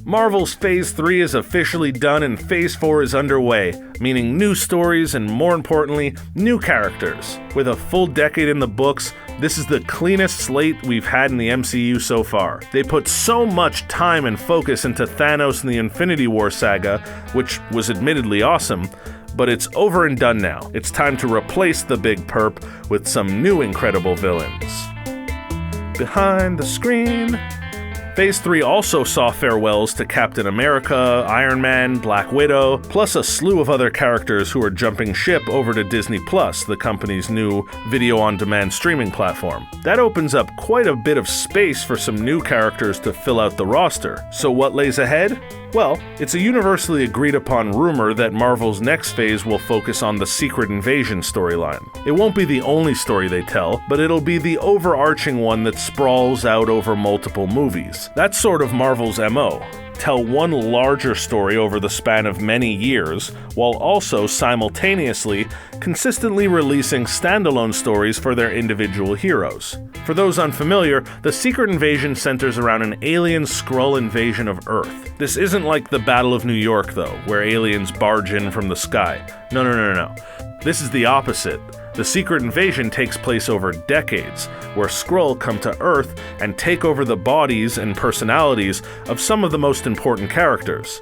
Marvel's Phase 3 is officially done and Phase 4 is underway, meaning new stories and, more importantly, new characters. With a full decade in the books, this is the cleanest slate we've had in the MCU so far. They put so much time and focus into Thanos and the Infinity War saga, which was admittedly awesome, but it's over and done now. It's time to replace the big perp with some new incredible villains. Behind the screen... Phase 3 also saw farewells to Captain America, Iron Man, Black Widow, plus a slew of other characters who are jumping ship over to Disney+, the company's new video-on-demand streaming platform. That opens up quite a bit of space for some new characters to fill out the roster. So what lays ahead? Well, it's a universally agreed-upon rumor that Marvel's next phase will focus on the Secret Invasion storyline. It won't be the only story they tell, but it'll be the overarching one that sprawls out over multiple movies. That's sort of Marvel's MO. Tell one larger story over the span of many years, while also simultaneously consistently releasing standalone stories for their individual heroes. For those unfamiliar, the Secret Invasion centers around an alien Skrull invasion of Earth. This isn't like the Battle of New York, though, where aliens barge in from the sky. No. This is the opposite. The Secret Invasion takes place over decades, where Skrull come to Earth and take over the bodies and personalities of some of the most important characters.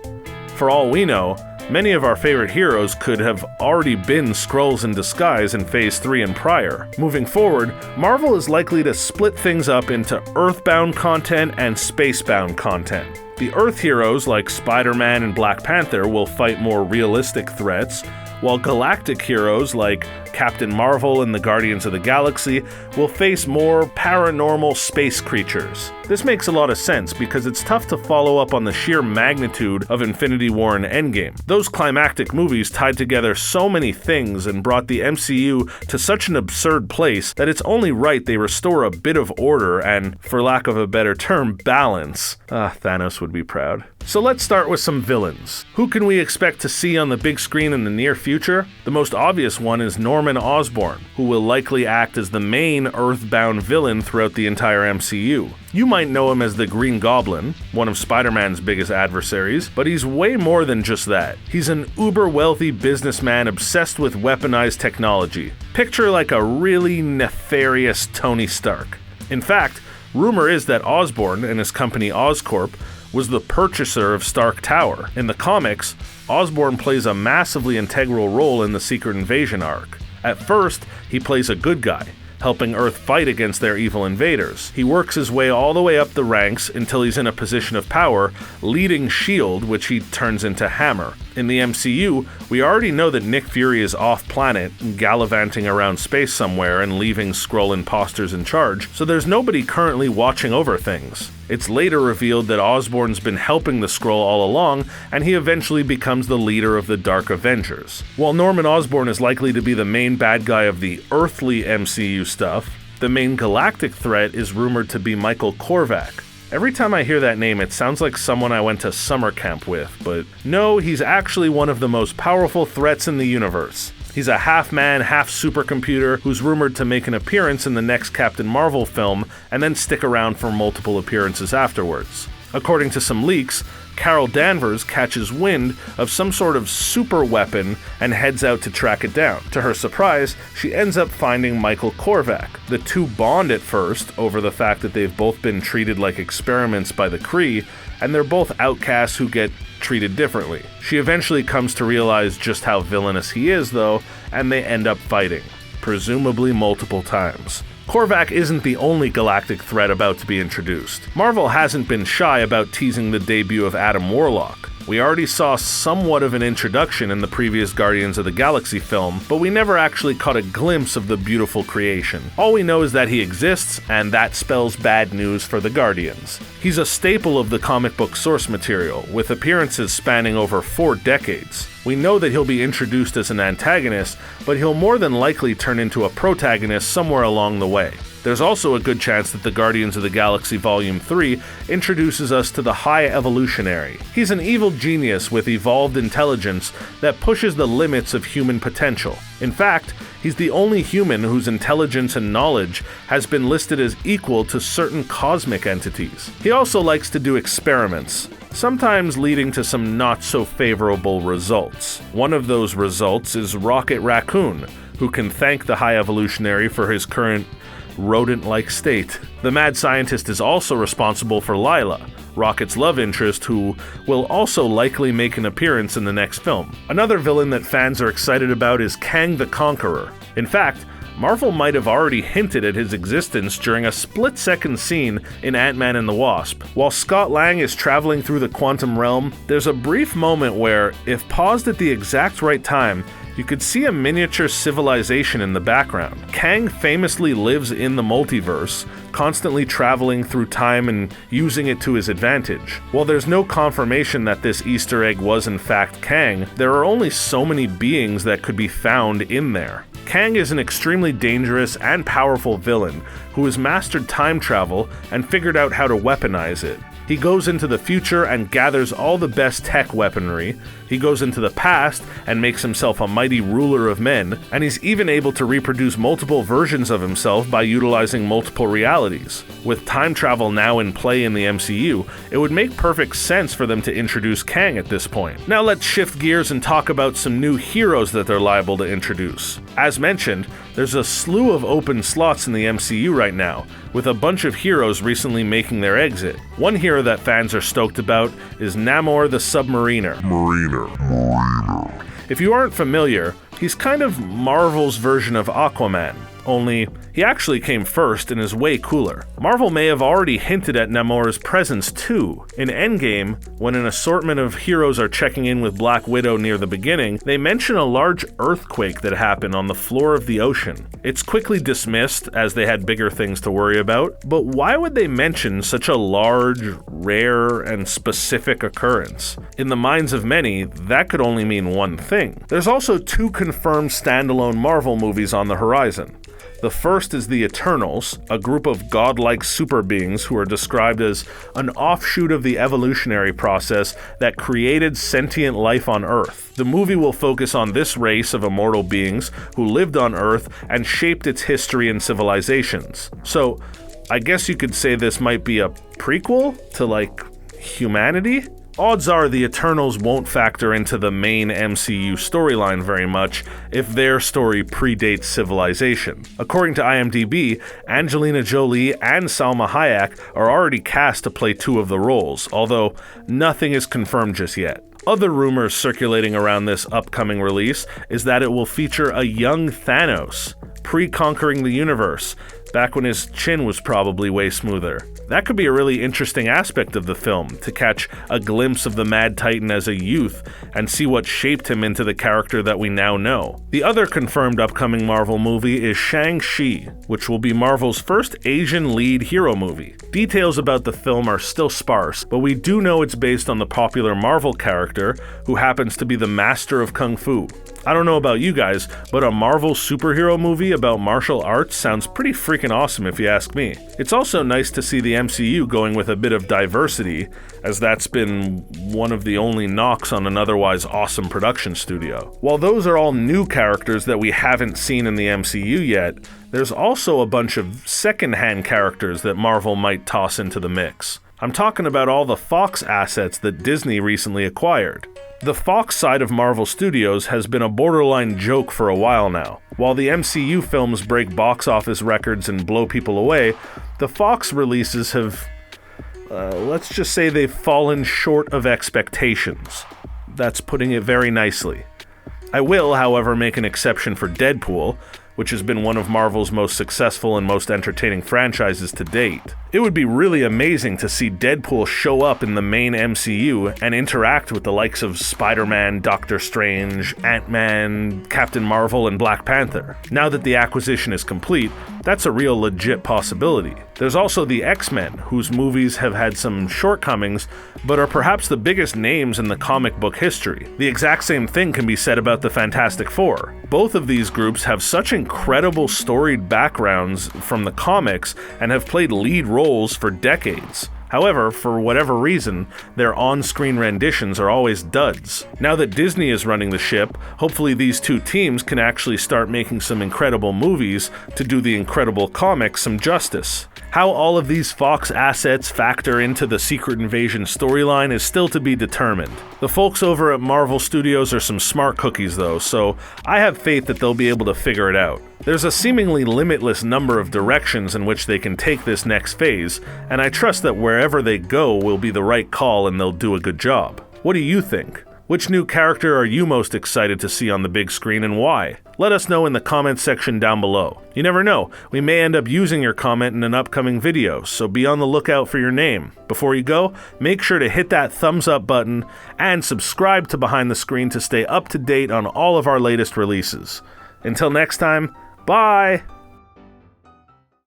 For all we know, many of our favorite heroes could have already been Skrulls in disguise in Phase 3 and prior. Moving forward, Marvel is likely to split things up into Earthbound content and Spacebound content. The Earth heroes like Spider-Man and Black Panther will fight more realistic threats, while galactic heroes like Captain Marvel and the Guardians of the Galaxy will face more paranormal space creatures. This makes a lot of sense because it's tough to follow up on the sheer magnitude of Infinity War and Endgame. Those climactic movies tied together so many things and brought the MCU to such an absurd place that it's only right they restore a bit of order and, for lack of a better term, balance. Thanos would be proud. So let's start with some villains. Who can we expect to see on the big screen in the near future? The most obvious one is Norman Osborn, who will likely act as the main Earthbound villain throughout the entire MCU. You might know him as the Green Goblin, one of Spider-Man's biggest adversaries, but he's way more than just that. He's an uber-wealthy businessman obsessed with weaponized technology. Picture like a really nefarious Tony Stark. In fact, rumor is that Osborn and his company Oscorp was the purchaser of Stark Tower. In the comics, Osborn plays a massively integral role in the Secret Invasion arc. At first, he plays a good guy, helping Earth fight against their evil invaders. He works his way all the way up the ranks until he's in a position of power, leading S.H.I.E.L.D., which he turns into Hammer. In the MCU, we already know that Nick Fury is off-planet, gallivanting around space somewhere and leaving Skrull imposters in charge, so there's nobody currently watching over things. It's later revealed that Osborn's been helping the Skrull all along, and he eventually becomes the leader of the Dark Avengers. While Norman Osborn is likely to be the main bad guy of the earthly MCU stuff, the main galactic threat is rumored to be Michael Korvac. Every time I hear that name, it sounds like someone I went to summer camp with, but no, he's actually one of the most powerful threats in the universe. He's a half-man, half-supercomputer who's rumored to make an appearance in the next Captain Marvel film and then stick around for multiple appearances afterwards. According to some leaks, Carol Danvers catches wind of some sort of super weapon and heads out to track it down. To her surprise, she ends up finding Michael Korvac. The two bond at first over the fact that they've both been treated like experiments by the Kree, and they're both outcasts who get treated differently. She eventually comes to realize just how villainous he is, though, and they end up fighting, presumably multiple times. Korvac isn't the only galactic threat about to be introduced. Marvel hasn't been shy about teasing the debut of Adam Warlock. We already saw somewhat of an introduction in the previous Guardians of the Galaxy film, but we never actually caught a glimpse of the beautiful creation. All we know is that he exists, and that spells bad news for the Guardians. He's a staple of the comic book source material, with appearances spanning over 4 decades. We know that he'll be introduced as an antagonist, but he'll more than likely turn into a protagonist somewhere along the way. There's also a good chance that the Guardians of the Galaxy Volume 3 introduces us to the High Evolutionary. He's an evil genius with evolved intelligence that pushes the limits of human potential. In fact, he's the only human whose intelligence and knowledge has been listed as equal to certain cosmic entities. He also likes to do experiments, sometimes leading to some not-so-favorable results. One of those results is Rocket Raccoon, who can thank the High Evolutionary for his current rodent-like state. The mad scientist is also responsible for Lila, Rocket's love interest, who will also likely make an appearance in the next film. Another villain that fans are excited about is Kang the Conqueror. In fact, Marvel might have already hinted at his existence during a split-second scene in Ant-Man and the Wasp. While Scott Lang is traveling through the quantum realm, there's a brief moment where, if paused at the exact right time, you could see a miniature civilization in the background. Kang famously lives in the multiverse, constantly traveling through time and using it to his advantage. While there's no confirmation that this Easter egg was in fact Kang, there are only so many beings that could be found in there. Kang is an extremely dangerous and powerful villain who has mastered time travel and figured out how to weaponize it. He goes into the future and gathers all the best tech weaponry. He goes into the past and makes himself a mighty ruler of men, and he's even able to reproduce multiple versions of himself by utilizing multiple realities. With time travel now in play in the MCU, it would make perfect sense for them to introduce Kang at this point. Now let's shift gears and talk about some new heroes that they're liable to introduce. As mentioned, there's a slew of open slots in the MCU right now, with a bunch of heroes recently making their exit. One hero that fans are stoked about is Namor the Submariner. If you aren't familiar, he's kind of Marvel's version of Aquaman, only he actually came first and is way cooler. Marvel may have already hinted at Namor's presence too. In Endgame, when an assortment of heroes are checking in with Black Widow near the beginning, they mention a large earthquake that happened on the floor of the ocean. It's quickly dismissed as they had bigger things to worry about, but why would they mention such a large, rare, and specific occurrence? In the minds of many, that could only mean one thing. There's also 2 confirmed standalone Marvel movies on the horizon. The first is the Eternals, a group of godlike super beings who are described as an offshoot of the evolutionary process that created sentient life on Earth. The movie will focus on this race of immortal beings who lived on Earth and shaped its history and civilizations. So, I guess you could say this might be a prequel to, humanity? Odds are the Eternals won't factor into the main MCU storyline very much if their story predates civilization. According to IMDb, Angelina Jolie and Salma Hayek are already cast to play 2 of the roles, although nothing is confirmed just yet. Other rumors circulating around this upcoming release is that it will feature a young Thanos, pre-conquering the universe, back when his chin was probably way smoother. That could be a really interesting aspect of the film, to catch a glimpse of the Mad Titan as a youth and see what shaped him into the character that we now know. The other confirmed upcoming Marvel movie is Shang-Chi, which will be Marvel's first Asian lead hero movie. Details about the film are still sparse, but we do know it's based on the popular Marvel character, who happens to be the master of Kung Fu. I don't know about you guys, but a Marvel superhero movie about martial arts sounds pretty freaking awesome if you ask me. It's also nice to see the MCU going with a bit of diversity, as that's been one of the only knocks on an otherwise awesome production studio. While those are all new characters that we haven't seen in the MCU yet, there's also a bunch of second-hand characters that Marvel might toss into the mix. I'm talking about all the Fox assets that Disney recently acquired. The Fox side of Marvel Studios has been a borderline joke for a while now. While the MCU films break box office records and blow people away, the Fox releases have, let's just say they've fallen short of expectations. That's putting it very nicely. I will, however, make an exception for Deadpool, which has been one of Marvel's most successful and most entertaining franchises to date. It would be really amazing to see Deadpool show up in the main MCU and interact with the likes of Spider-Man, Doctor Strange, Ant-Man, Captain Marvel, and Black Panther. Now that the acquisition is complete, that's a real legit possibility. There's also the X-Men, whose movies have had some shortcomings, but are perhaps the biggest names in the comic book history. The exact same thing can be said about the Fantastic Four. Both of these groups have such incredible storied backgrounds from the comics and have played lead roles for decades. However, for whatever reason, their on-screen renditions are always duds. Now that Disney is running the ship, hopefully these two teams can actually start making some incredible movies to do the incredible comics some justice. How all of these Fox assets factor into the Secret Invasion storyline is still to be determined. The folks over at Marvel Studios are some smart cookies though, so I have faith that they'll be able to figure it out. There's a seemingly limitless number of directions in which they can take this next phase, and I trust that wherever they go will be the right call and they'll do a good job. What do you think? Which new character are you most excited to see on the big screen and why? Let us know in the comments section down below. You never know, we may end up using your comment in an upcoming video, so be on the lookout for your name. Before you go, make sure to hit that thumbs up button and subscribe to Behind the Screen to stay up to date on all of our latest releases. Until next time, bye!